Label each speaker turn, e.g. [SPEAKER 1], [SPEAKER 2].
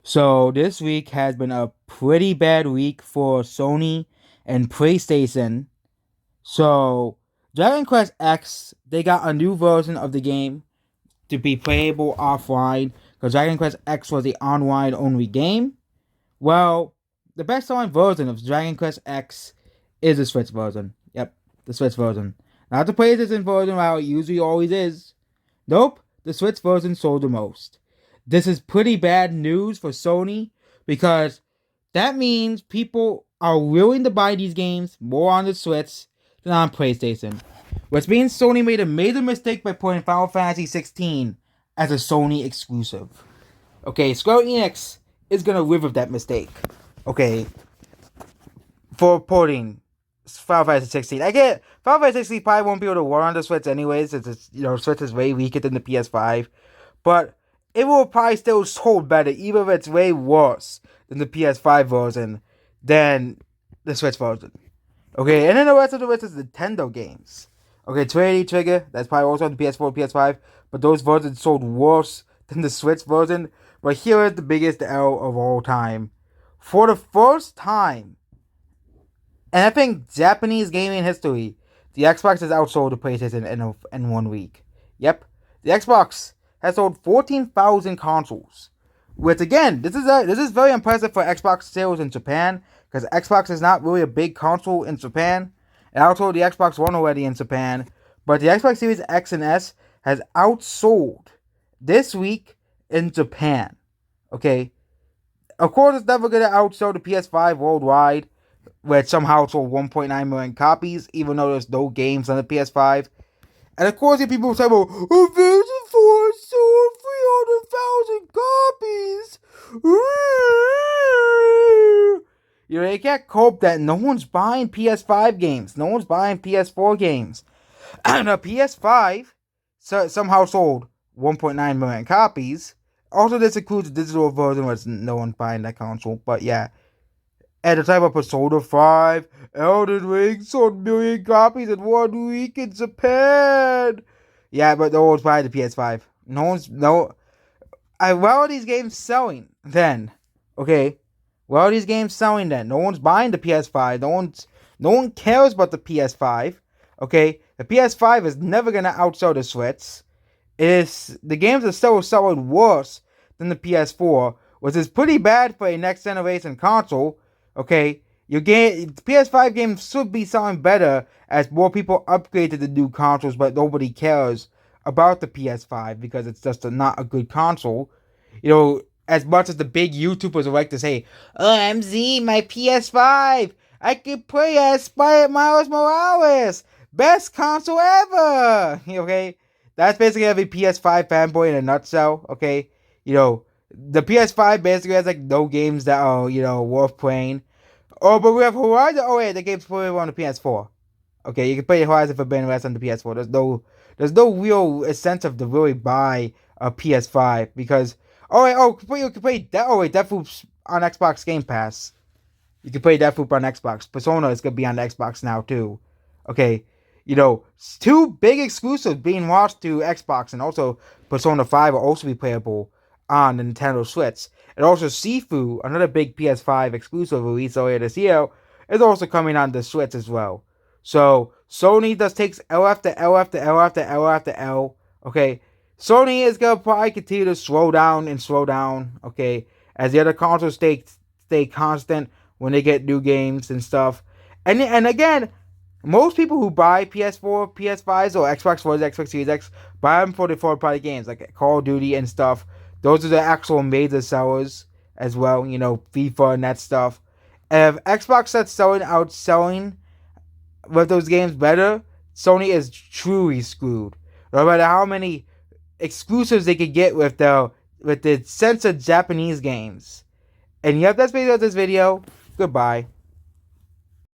[SPEAKER 1] So this week has been a pretty bad week for Sony and PlayStation. So Dragon Quest X, they got a new version of the game to be playable offline because Dragon Quest X was the online only game. Well, the best selling version of Dragon Quest X is the Switch version. Yep, the Switch version. Not the PlayStation version, how it usually always is. Nope, the Switch version sold the most. This is pretty bad news for Sony because that means people are willing to buy these games more on the Switch than on PlayStation. Which means Sony made a major mistake by putting Final Fantasy 16 as a Sony exclusive. Okay, Square Enix is gonna live with that mistake. Okay, for porting Final Fantasy 16. I get Final Fantasy 16 probably won't be able to work on the Switch anyways, since it's Switch is way weaker than the PS5. But it will probably still hold better, even if it's way worse than the PS5 version than the Switch version. Okay, and then the rest of the list is Nintendo games. Okay, Trinity Trigger, that's probably also on the PS4, PS5, but those versions sold worse than the Switch version. But here is the biggest L of all time. For the first time, and I think Japanese gaming history, the Xbox has outsold the PlayStation in 1 week. Yep, the Xbox has sold 14,000 consoles. Which again, this is very impressive for Xbox sales in Japan because Xbox is not really a big console in Japan. It outsold the Xbox One already in Japan, but the Xbox Series X and S has outsold this week in Japan. Okay, of course it's never gonna outsell the PS5 worldwide, which somehow sold 1.9 million copies, even though there's no games on the PS5. And of course, people say, well, Version 4 sold 300,000 copies. They can't cope that no one's buying PS5 games. No one's buying PS4 games. And a PS5 somehow sold 1.9 million copies. Also, this includes a digital version, which no one's buying that console. But yeah, at the time of Persona 5, Elden Ring sold million copies in 1 week in Japan. Yeah, but no one's buying the PS5. Why are these games selling then? Okay, why are these games selling then? No one's buying the PS5. No one cares about the PS5. Okay, the PS5 is never gonna outsell the Switch. The games are still selling worse than the PS4, which is pretty bad for a next generation console. Okay, PS5 games should be selling better as more people upgrade to the new consoles, but nobody cares about the PS5 because it's just not a good console. As much as the big YouTubers would like to say, OMZ, my PS5, I can play as Miles Morales, best console ever. Okay, that's basically every PS5 fanboy in a nutshell. Okay, the PS5 basically has like no games that are worth playing. Oh, but we have Horizon. Oh wait, the game's playable on the PS4. Okay, you can play Horizon Forbidden West on the PS4. There's no real incentive to really buy a PS5 because you can play Deathloop's on Xbox Game Pass. You can play Deathloop on Xbox. Persona is gonna be on the Xbox now too. Okay, two big exclusives being launched to Xbox, and also Persona 5 will also be playable on the Nintendo Switch. And also Sifu, another big PS5 exclusive release earlier this year, is also coming on the Switch as well. So Sony just takes L after L after L after L after L. Okay, Sony is gonna probably continue to slow down and slow down. Okay, as the other consoles stay constant when they get new games and stuff. And again, most people who buy PS4, PS5s, or Xbox One, Xbox Series X buy them for the third-party games like Call of Duty and stuff. Those are the actual major sellers as well. FIFA and that stuff. And if Xbox starts outselling with those games better, Sony is truly screwed. No matter how many exclusives they could get with the censored Japanese games. And yep, that's basically this video. Goodbye.